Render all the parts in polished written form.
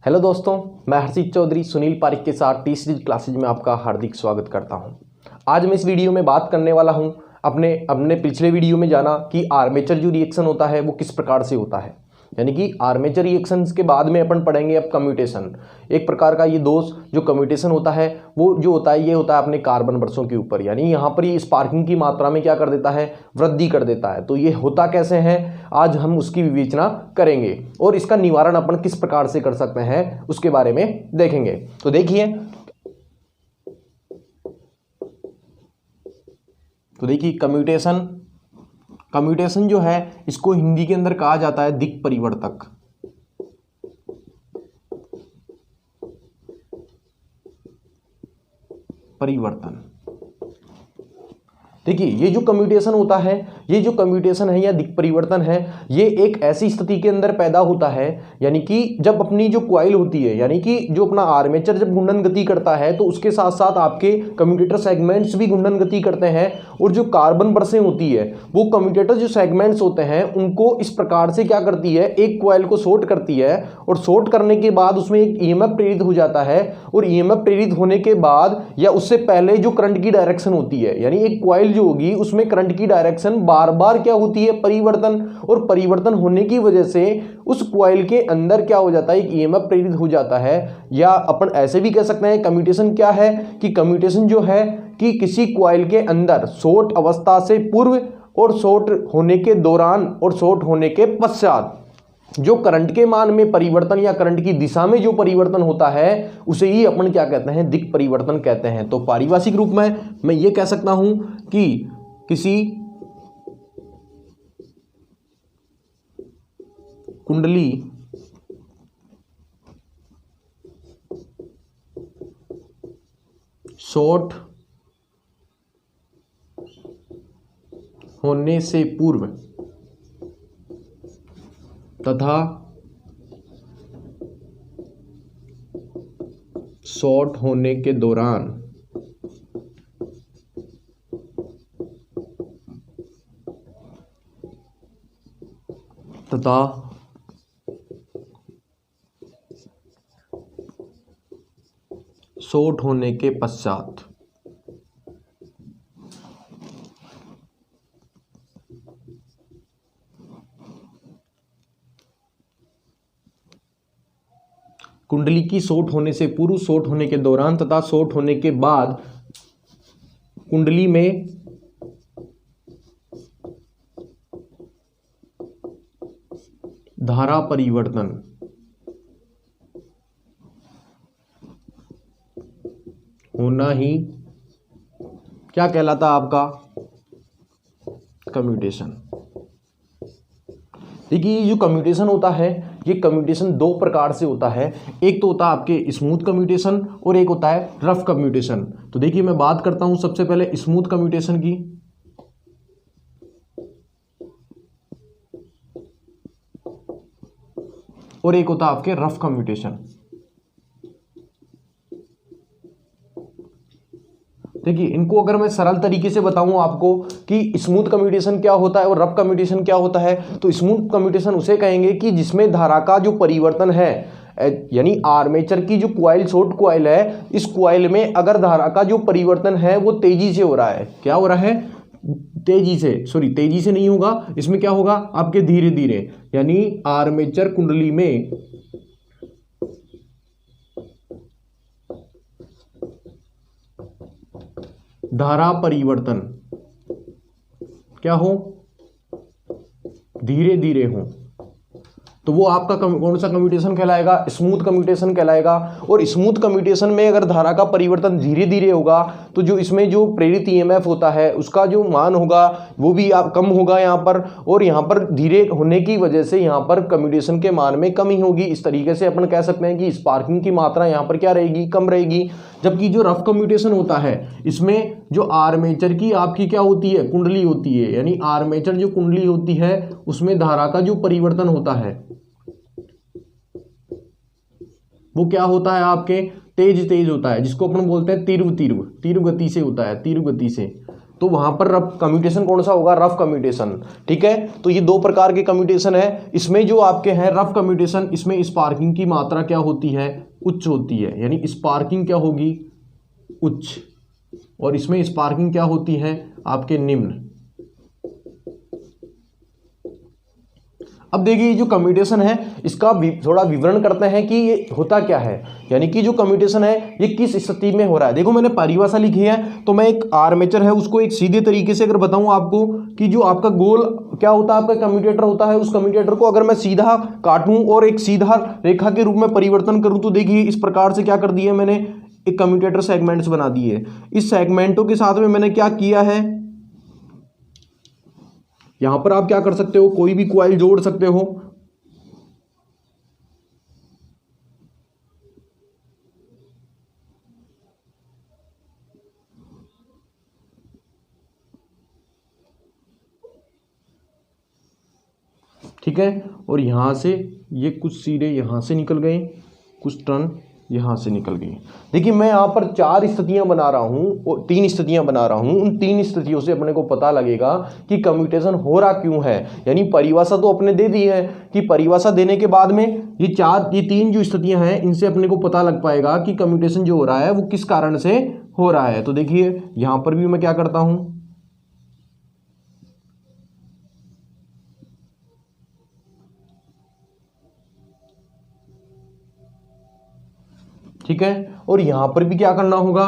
Hello दोस्तों, मैं हर्षित चौधरी सुनील पारिक के साथ टी सीरीज क्लासेज में आपका हार्दिक स्वागत करता हूं। आज मैं इस वीडियो में बात करने वाला हूं अपने पिछले वीडियो में जाना कि आर्मेचर जो रिएक्शन होता है वो किस प्रकार से होता है, यानी कि आर्मेचर रिएक्शंस के बाद में अपन पढ़ेंगे अब कम्यूटेशन। एक प्रकार का ये दोष जो कम्यूटेशन होता है वो जो होता है ये होता है अपने कार्बन वृक्षों के ऊपर, यानी यहाँ पर ये स्पार्किंग की मात्रा में क्या कर देता है, वृद्धि कर देता है। तो ये होता कैसे है आज हम उसकी विवेचना करेंगे और इसका निवारण अपन किस प्रकार से कर सकते हैं उसके बारे में देखेंगे। तो देखिए कम्यूटेशन जो है इसको हिंदी के अंदर कहा जाता है दिक् परिवर्तक। परिवर्तन। देखिए ये जो कम्यूटेशन होता है, ये जो कम्यूटेशन है या दिक् परिवर्तन है, ये एक ऐसी स्थिति के अंदर पैदा होता है, यानी कि जब अपनी जो कॉइल होती है, यानी कि जो अपना आर्मेचर जब घूर्णन गति करता है तो उसके साथ साथ आपके कम्यूटेटर सेगमेंट्स भी घूर्णन गति करते हैं। और जो कार्बन ब्रशें होती है वो कम्यूटेटर जो सेगमेंट्स होते हैं उनको इस प्रकार से क्या करती है, एक कॉइल को शॉर्ट करती है और शॉर्ट करने के बाद उसमें एक ईएमएफ प्रेरित हो जाता है। और ईएमएफ प्रेरित होने के बाद या उससे पहले जो करंट की डायरेक्शन होती है, यानी एक कॉइल जो होगी उसमें करंट की डायरेक्शन बार बार क्या होती है, परिवर्तन। और परिवर्तन होने की वजह से उस कॉइल के अंदर क्या हो जाता है, एक ईएमएफ प्रेरित हो जाता है। या अपन ऐसे भी कह सकते हैं कम्यूटेशन क्या है कि कम्यूटेशन जो है कि किसी कॉइल के अंदर शॉर्ट अवस्था से पूर्व और शॉर्ट होने के दौरान और शॉर्ट होने के पश्चात जो करंट के मान में परिवर्तन या करंट की दिशा में जो परिवर्तन होता है उसे ही अपन क्या कहते हैं, दिक् परिवर्तन कहते हैं। तो पारिभाषिक रूप में मैं ये कह सकता हूं कि किसी कुंडली शॉर्ट होने से पूर्व तथा शॉर्ट होने के दौरान तथा शॉर्ट होने के पश्चात कुंडली की शॉर्ट होने से पूर्व, शॉर्ट होने के दौरान तथा शॉर्ट होने के बाद कुंडली में धारा परिवर्तन होना ही क्या कहलाता है आपका, कम्यूटेशन। देखिए ये जो कम्यूटेशन होता है ये कम्यूटेशन दो प्रकार से होता है। एक तो होता है आपके स्मूथ कम्यूटेशन और एक होता है रफ कम्यूटेशन। तो देखिए मैं बात करता हूं सबसे पहले स्मूथ कम्यूटेशन की। और एक होता है आपके रफ कम्यूटेशन। देखिए इनको अगर मैं सरल तरीके से बताऊं आपको कि स्मूथ कम्यूटेशन क्या होता है और रफ कम्यूटेशन क्या होता है, तो स्मूथ कम्यूटेशन उसे कहेंगे कि जिसमें धारा का जो परिवर्तन है, यानी आर्मेचर की जो कॉइल शॉर्ट कॉइल है, इस कॉइल में अगर धारा का जो परिवर्तन है वो तेजी से हो रहा है। क्या हो रहा है, तेजी से नहीं होगा, इसमें क्या होगा आपके धीरे धीरे, यानी आर्मेचर कुंडली में धारा परिवर्तन क्या हो, धीरे धीरे हो, तो वो आपका कौन सा कम्यूटेशन कहलाएगा, स्मूथ कम्यूटेशन कहलाएगा। और स्मूथ कम्यूटेशन में अगर धारा का परिवर्तन धीरे धीरे होगा तो जो इसमें जो प्रेरित ईएमएफ होता है उसका जो मान होगा वो भी कम होगा यहाँ पर, और यहाँ पर धीरे होने की वजह से यहाँ पर कम्यूटेशन के मान में कमी होगी। इस तरीके से अपन कह सकते हैं कि स्पार्किंग की मात्रा यहाँ पर क्या रहेगी, कम रहेगी। जबकि जो रफ कम्यूटेशन होता है इसमें जो आर्मेचर की आपकी क्या होती है, कुंडली होती है, यानी आर्मेचर जो कुंडली होती है उसमें धारा का जो परिवर्तन होता है वो क्या होता है आपके, तेज होता है, जिसको अपन बोलते हैं तीव्र गति से होता है, तीव्र गति से। तो वहां पर रफ कम्यूटेशन कौन सा होगा, रफ कम्यूटेशन। ठीक है, तो ये दो प्रकार के कम्यूटेशन है। इसमें जो आपके हैं रफ कम्यूटेशन, इसमें स्पार्किंग की मात्रा क्या होती है, उच्च होती है, यानी स्पार्किंग क्या होगी, उच्च, और इसमें स्पार्किंग क्या होती है आपके निम्न। अब देखिए जो कम्यूटेशन है इसका थोड़ा विवरण करते हैं कि ये होता क्या है, यानी कि जो कम्यूटेशन है ये किस स्थिति में हो रहा है। देखो मैंने परिभाषा लिखी है, तो मैं एक आर्मेचर है उसको एक सीधे तरीके से अगर बताऊं आपको कि जो आपका गोल क्या होता है, आपका कम्यूटेटर होता है, उस कम्यूटेटर को अगर मैं सीधा काटूं और एक सीधा रेखा के रूप में परिवर्तन करूं, तो देखिए इस प्रकार से क्या कर दिया मैंने, एक कम्यूटेटर सेगमेंट्स बना दिए। इस सेगमेंटों के साथ में मैंने क्या किया है, यहां पर आप क्या कर सकते हो, कोई भी कॉइल जोड़ सकते हो। ठीक है, और यहां से ये कुछ सिरे यहां से निकल गए, कुछ टर्न यहां से निकल गई। देखिए मैं यहां पर 4 स्थितियां बना रहा हूं और 3 स्थितियां बना रहा हूं। उन 3 स्थितियों से अपने को पता लगेगा कि कम्यूटेशन हो रहा क्यों है। यानी परिभाषा तो अपने दे दी है कि परिभाषा देने के बाद में ये 3 जो स्थितियां हैं इनसे अपने को पता लग पाएगा कि कम्यूटेशन जो हो रहा है वो किस कारण से हो रहा है। तो देखिए यहां पर भी मैं क्या करता हूं, ठीक है, और यहां पर भी क्या करना होगा,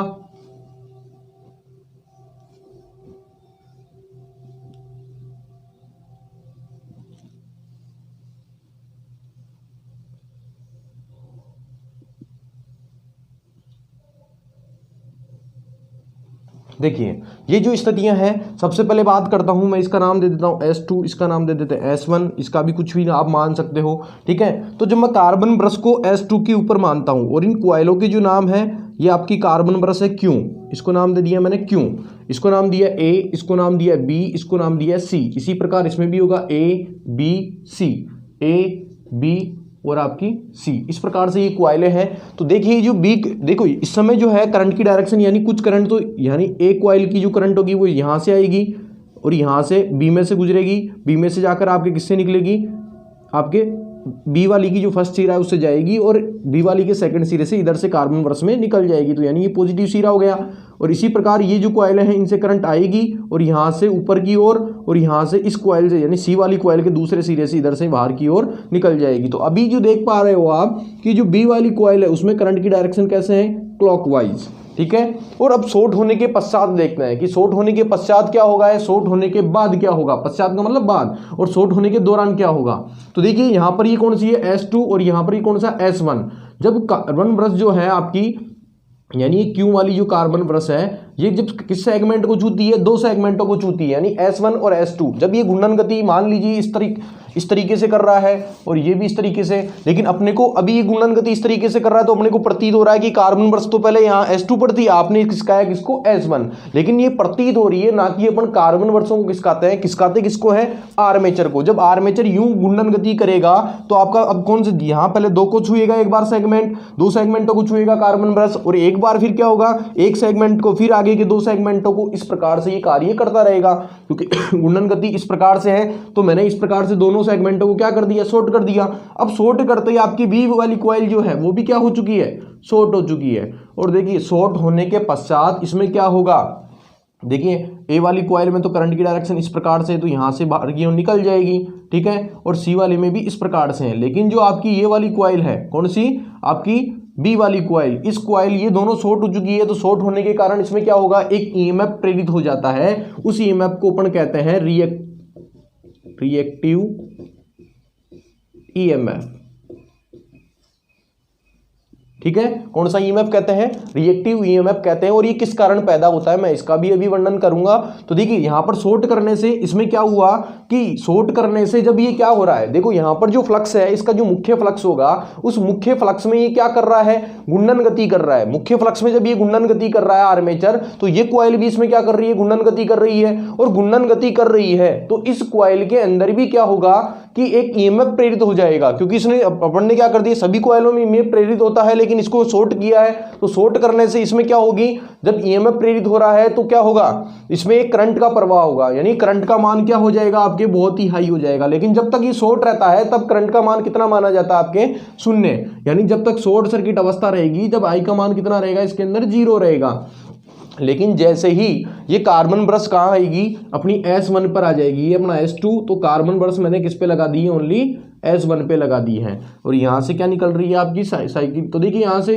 देखिए ये जो स्थितियां हैं, सबसे पहले बात करता हूं मैं, इसका नाम दे देता हूं S2, इसका नाम दे देते हैं S1, इसका भी कुछ भी आप मान सकते हो। ठीक है, तो जब मैं कार्बन ब्रश को S2 के ऊपर मानता हूं और इन कॉइलों के जो नाम है, ये आपकी कार्बन ब्रश है Q, इसको नाम दे दिया मैंने Q, इसको नाम दिया A, इसको नाम दिया B, इसको नाम दिया C। इसी प्रकार इसमें भी होगा A B C, A B और आपकी सी। इस प्रकार से ये कॉइलें हैं। तो देखिए जो बी, देखो इस समय जो है करंट की डायरेक्शन, यानी कुछ करंट तो यानी एक कॉइल की जो करंट होगी वो यहाँ से आएगी और यहाँ से बी में से गुजरेगी, बी में से जाकर आपके किससे निकलेगी, आपके बी वाली की जो फर्स्ट सिरा है उससे जाएगी और बी वाली के सेकंड सिरे से इधर से कार्बन ब्रश में निकल जाएगी। तो यानी ये पॉजिटिव सिरा हो गया। और इसी प्रकार ये जो कॉइलें हैं इनसे करंट आएगी और यहाँ से ऊपर की ओर और यहाँ से इस कॉइल से यानी सी वाली कॉइल के दूसरे सिरे से इधर से बाहर की ओर निकल जाएगी। तो अभी जो देख पा रहे हो आप कि जो बी वाली कॉइल है उसमें करंट की डायरेक्शन कैसे है, क्लॉकवाइज। ठीक है, और अब शॉर्ट होने के पश्चात देखना है कि शॉर्ट होने के पश्चात क्या होगा, शॉर्ट होने के बाद क्या होगा, पश्चात का मतलब बाद, और शॉर्ट होने के दौरान क्या होगा। तो देखिए यहां पर ये कौन सी है S2 और यहां पर ये कौन सा S1। जब कार्बन ब्रश जो है आपकी यानी Q वाली जो कार्बन ब्रश है ये जब किस सेगमेंट को छूती है, 2 सेगमेंटों को छूती है, यानी S1 और S2। जब ये घूर्णन गति मान लीजिए इस तरीके से कर रहा है और ये भी इस तरीके से, लेकिन अपने को अभी ये घूर्णन गति इस तरीके से कर रहा है तो अपने को प्रतीत हो रहा है कि कार्बन ब्रश तो पहले यहाँ S2 पर थी, आपने किसका किसको S1, लेकिन ये प्रतीत हो रही है ना कि अपन कार्बन ब्रशों को किसकाते किसको है, आर्मेचर को। जब आर्मेचर यूं घूर्णन गति करेगा तो आपका अब कौन से, यहाँ पहले 2 को छुएगा एक बार सेगमेंट, 2 सेगमेंटों को छुएगा कार्बन ब्रश और एक बार फिर क्या होगा, एक सेगमेंट को, फिर आगे के 2 सेगमेंटों को। इस प्रकार से ये कार्य करता रहेगा क्योंकि घूर्णन गति इस प्रकार से है। तो मैंने इस प्रकार से दोनों सेगमेंटों को क्या कर दिया, शॉर्ट कर दिया। अब शॉर्ट करते ही आपकी बी वाली कॉइल जो है वो भी क्या हो चुकी है, शॉर्ट हो चुकी है। और देखिए शॉर्ट होने के पश्चात इसमें क्या होगा, देखिए ए वाली कॉइल में तो करंट की डायरेक्शन इस प्रकार से, तो यहां से बाहर की ओर निकल जाएगी। ठीक है, और सी वाली में भी इस प्रकार से है। लेकिन जो आपकी ये वाली कॉइल है, कौन सी, आपकी बी वाली कॉइल, इस कॉइल ये दोनों शॉर्ट हो चुकी है। तो शॉर्ट होने के कारण इसमें क्या होगा, एक ईएमएफ प्रेरित हो जाता है। उस ईएमएफ को अपन कहते हैं रिएक्टिव ईएमएफ। ठीक है, कौन सा ईएमएफ कहते हैं, रिएक्टिव ईएमएफ कहते हैं। और ये किस कारण पैदा होता है मैं इसका भी अभी वर्णन करूंगा। तो देखिए यहां पर शॉर्ट करने से इसमें क्या हुआ कि शॉर्ट करने से जब ये क्या हो रहा है, देखो यहां पर जो फ्लक्स है, इसका जो मुख्य फ्लक्स होगा, उस मुख्य फ्लक्स में ये क्या कर रहा है, घूर्णन गति कर रहा है। मुख्य फ्लक्स में जब ये घूर्णन गति कर रहा है आर्मेचर, तो ये कॉइल भी इसमें क्या कर रही है, घूर्णन गति कर रही है। और घूर्णन गति कर रही है तो इस कॉइल के अंदर भी क्या होगा कि एक ईएमएफ प्रेरित हो जाएगा, क्योंकि इसने अपन ने क्या कर दिया, सभी कॉइलों में ईएमएफ प्रेरित होता है, लेकिन इसको शॉर्ट किया है, तो शॉर्ट करने से इसमें क्या होगी, जब ईएमएफ प्रेरित हो रहा है तो क्या होगा, इसमें एक करंट का प्रवाह होगा, यानी करंट का मान क्या हो जाएगा आपके, बहुत ही हाई हो जाएगा। लेकिन जब तक ये शॉर्ट रहता है तब करंट का मान कितना माना जाता है आपके, शून्य। यानी जब तक शॉर्ट सर्किट अवस्था रहेगी तब आई का मान कितना रहेगा, इसके अंदर 0 रहेगा। लेकिन जैसे ही ये कार्बन ब्रश कहाँ आएगी, अपनी S1 पर आ जाएगी, ये अपना S2, तो कार्बन ब्रश मैंने किस पे लगा दी है, ओनली S1 पे लगा दी है। और यहाँ से क्या निकल रही है आपकी साइकिल, तो देखिए यहाँ से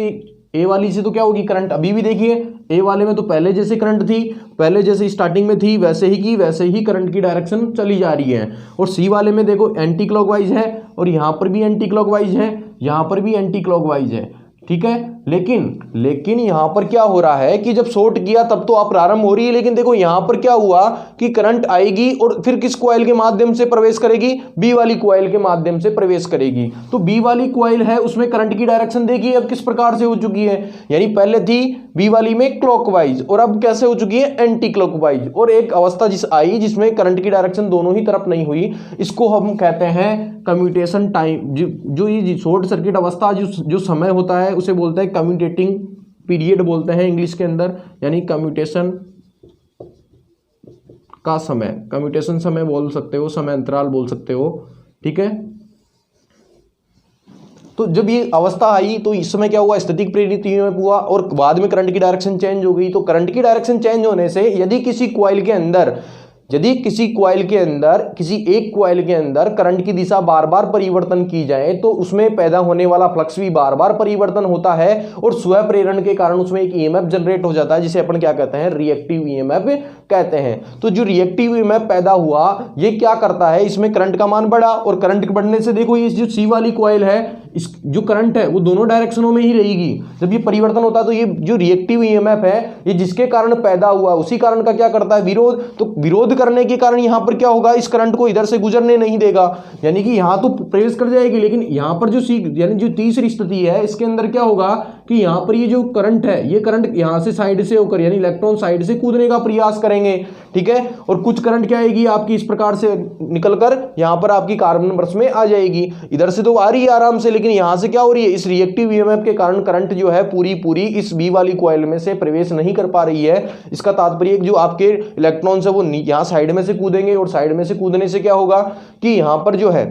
ए वाली से तो क्या होगी, करंट अभी भी देखिए ए वाले में तो पहले जैसे करंट थी, पहले जैसे स्टार्टिंग में थी वैसे ही की वैसे ही करंट की डायरेक्शन चली जा रही है। और सी वाले में देखो एंटी क्लॉकवाइज है, और यहाँ पर भी एंटी क्लॉकवाइज है, यहाँ पर भी एंटी क्लॉकवाइज है, ठीक है। लेकिन यहां पर क्या हो रहा है कि जब शॉर्ट किया तब तो आप प्रारंभ हो रही है, लेकिन देखो यहां पर क्या हुआ कि करंट आएगी और फिर किस कॉइल के माध्यम से प्रवेश करेगी, बी वाली कॉइल के माध्यम से प्रवेश करेगी। तो बी वाली कॉइल है, उसमें करंट की डायरेक्शन देखिए अब किस प्रकार से हो चुकी है, यानी पहले थी बी वाली में क्लॉकवाइज और अब कैसे हो चुकी है, एंटी क्लॉकवाइज। और एक अवस्था आई जिसमें करंट की डायरेक्शन दोनों ही तरफ नहीं हुई, इसको हम कहते हैं कम्यूटेशन टाइम। जो ये शॉर्ट सर्किट अवस्था जो समय होता है उसे बोलते हैं कम्यूटेटिंग पीरियड बोलते हैं इंग्लिश के अंदर, यानी कम्यूटेशन का समय, कम्यूटेशन समय बोल सकते हो, समय अंतराल बोल सकते हो, ठीक है। तो जब ये अवस्था आई तो इस समय क्या हुआ, स्टैटिक प्रेरित ईएमएफ हुआ और बाद में करंट की डायरेक्शन चेंज हो गई। तो करंट की डायरेक्शन चेंज होने से यदि किसी कॉइल किसी एक कॉइल के अंदर करंट की दिशा बार बार परिवर्तन की जाए तो उसमें पैदा होने वाला फ्लक्स भी बार बार परिवर्तन होता है और स्व प्रेरण के कारण उसमें एक ईएमएफ जनरेट हो जाता है, जिसे अपन क्या कहते हैं, रिएक्टिव ईएमएफ कहते हैं। तो जो रिएक्टिव ईएमएफ पैदा हुआ ये क्या करता है, इसमें करंट का मान बढ़ा और करंट बढ़ने से देखो ये जो सी वाली कॉइल है, इस जो करंट है वो दोनों डायरेक्शनों में ही रहेगी। जब ये परिवर्तन होता है तो ये जो रिएक्टिव ईएमएफ है ये जिसके कारण पैदा हुआ उसी कारण का क्या करता है, विरोध। तो विरोध करने के कारण यहां पर क्या होगा, इस करंट को इधर से गुजरने नहीं देगा, यानी कि यहां तो प्रवेश कर जाएगी, लेकिन यहां पर जो यानी जो तीसरी स्थिति है इसके अंदर क्या होगा कि यहां पर ये जो करंट है, ये करंट यहां से साइड से होकर यानी इलेक्ट्रॉन साइड से कूदने का प्रयास करेंगे, ठीक है। और कुछ करंट क्या आएगी आपकी इस प्रकार से निकलकर यहां पर आपकी कार्बन ब्रश में आ जाएगी, इधर से तो आ रही है आराम से, लेकिन यहां से क्या हो रही है, इस रिएक्टिव ईएमएफ के कारण करंट जो है पूरी इस बी वाली कॉइल में से प्रवेश नहीं कर पा रही है। इसका तात्पर्य जो आपके इलेक्ट्रॉन्स है वो यहां साइड में से कूदेंगे और साइड में से कूदने से क्या होगा कि यहां पर जो है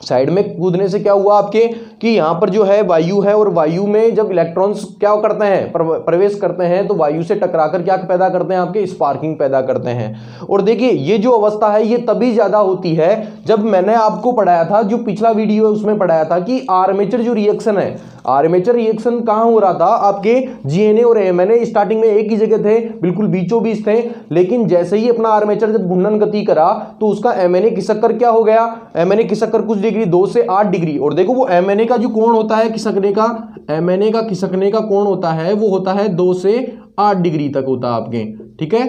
साइड में कूदने से क्या हुआ आपके कि यहां पर जो है वायु है और वायु में जब इलेक्ट्रॉन्स क्या करते हैं, प्रवेश करते हैं तो वायु से टकराकर क्या पैदा करते हैं, आपके स्पार्किंग पैदा करते हैं। और देखिए ये जो अवस्था है ये तभी ज्यादा होती है जब मैंने आपको पढ़ाया था, जो पिछला वीडियो है उसमें पढ़ाया था कि आर्मेचर जो रिएक्शन है, आर्मेचर रिएक्शन कहां हो रहा था, आपके जीएनए और एमएनए स्टार्टिंग में एक ही जगह थे, बिल्कुल बीचों बीच थे, लेकिन जैसे ही अपना आर्मेचर जब घूर्णन गति करा तो उसका एमएनए खिसक कर क्या हो गया, एमएनए खिसक कर कुछ डिग्री 2 से 8 डिग्री। और देखो वो एमएनए का जो कोण होता है खिसकने का, एमएनए का खिसकने का कोण होता है वो होता है 2 से 8 डिग्री तक होता है आपके, ठीक है।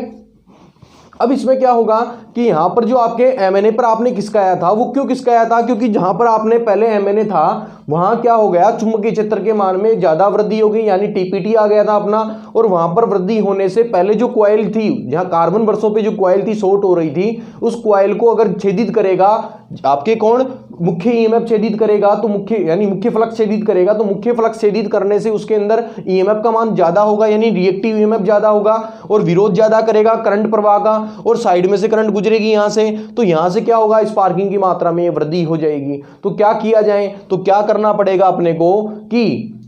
अब इसमें क्या होगा कि यहां पर जो आपके एमएनए पर आपने खिसकाया था वो क्यों खिसकाया था, क्योंकि जहां पर आपने पहले एमएनए था वहां क्या हो गया, चुंबकीय क्षेत्र के मान में ज्यादा वृद्धि हो गई, यानी टीपीटी आ गया था अपना। और वहां पर वृद्धि होने से पहले जो कॉइल थी, जहां कार्बन वर्षों पे जो कॉइल थी शॉर्ट हो रही थी, उस कॉइल को अगर छेदित करेगा आपके कौन, मुख्य ईएमएफ छेदित करेगा तो मुख्य फ्लक्स छेदित करेगा, तो मुख्य फ्लक्स छेदित करने से उसके अंदर ईएमएफ का मान ज्यादा होगा, यानी रिएक्टिव ईएमएफ ज्यादा होगा और विरोध ज्यादा करेगा करंट प्रवाह का, और साइड में से करंट गुजरेगी यहां से, तो यहां से क्या होगा, स्पार्किंग की मात्रा में वृद्धि हो जाएगी। तो क्या किया जाए, तो क्या करना पड़ेगा अपने को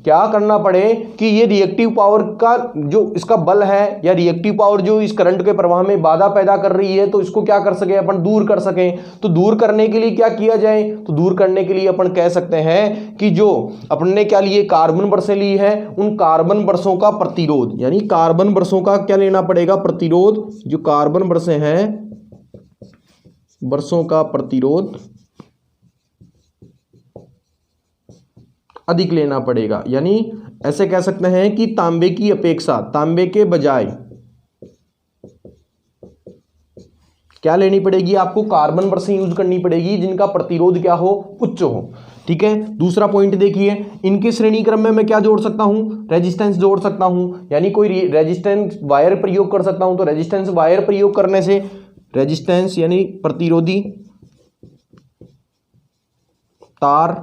क्या करना पड़े कि ये रिएक्टिव पावर का जो इसका बल है या रिएक्टिव पावर जो इस करंट के प्रवाह में बाधा पैदा कर रही है, तो इसको क्या कर सके अपन, दूर कर सकें। तो दूर करने के लिए क्या किया जाए, तो दूर करने के लिए अपन कह सकते हैं कि जो अपन ने क्या लिए, कार्बन बरसें ली है, उन कार्बन बरसों का प्रतिरोध, यानी कार्बन बरसों का क्या लेना पड़ेगा, प्रतिरोध। जो कार्बन बरसें हैं बरसों का प्रतिरोध अधिक लेना पड़ेगा, यानी ऐसे कह सकते हैं कि तांबे की अपेक्षा, तांबे के बजाय क्या लेनी पड़ेगी आपको, कार्बन बर्सें यूज करनी पड़ेगी जिनका प्रतिरोध क्या हो, उच्च हो। ठीक है, दूसरा पॉइंट देखिए, इनके श्रेणी क्रम में मैं क्या जोड़ सकता हूं, रेजिस्टेंस जोड़ सकता हूं, यानी कोई रेजिस्टेंस वायर प्रयोग कर सकता हूं। तो रेजिस्टेंस वायर प्रयोग करने से रेजिस्टेंस यानी प्रतिरोधी तार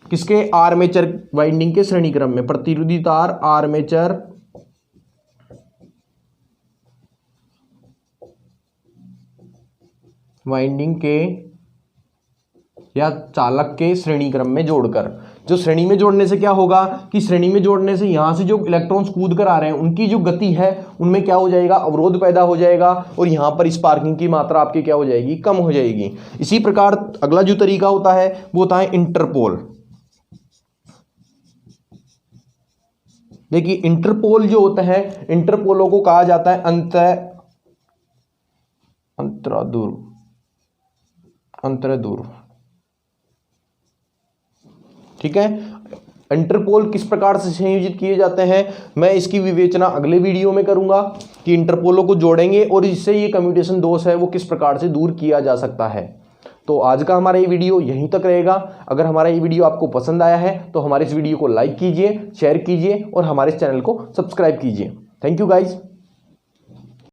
किसके, आर्मेचर वाइंडिंग के श्रेणी क्रम में, प्रतिरोधी तार आर्मेचर वाइंडिंग के या चालक के श्रेणी क्रम में जोड़कर। जो श्रेणी में जोड़ने से क्या होगा कि श्रेणी में जोड़ने से यहां से जो इलेक्ट्रॉन्स कूद कर आ रहे हैं उनकी जो गति है उनमें क्या हो जाएगा, अवरोध पैदा हो जाएगा और यहां पर स्पार्किंग की मात्रा आपकी क्या हो जाएगी, कम हो जाएगी। इसी प्रकार अगला जो तरीका होता है वो होता है इंटरपोल। देखिए इंटरपोल जो होता है, इंटरपोलों को कहा जाता है अंतरध्रुव। ठीक है, इंटरपोल किस प्रकार से संयोजित किए जाते हैं मैं इसकी विवेचना अगले वीडियो में करूंगा कि इंटरपोलों को जोड़ेंगे और इससे ये कम्यूटेशन दोष है वो किस प्रकार से दूर किया जा सकता है। तो आज का हमारा ये वीडियो यहीं तक रहेगा। अगर हमारा ये वीडियो आपको पसंद आया है तो हमारे इस वीडियो को लाइक कीजिए, शेयर कीजिए और हमारे इस चैनल को सब्सक्राइब कीजिए। Thank you guys.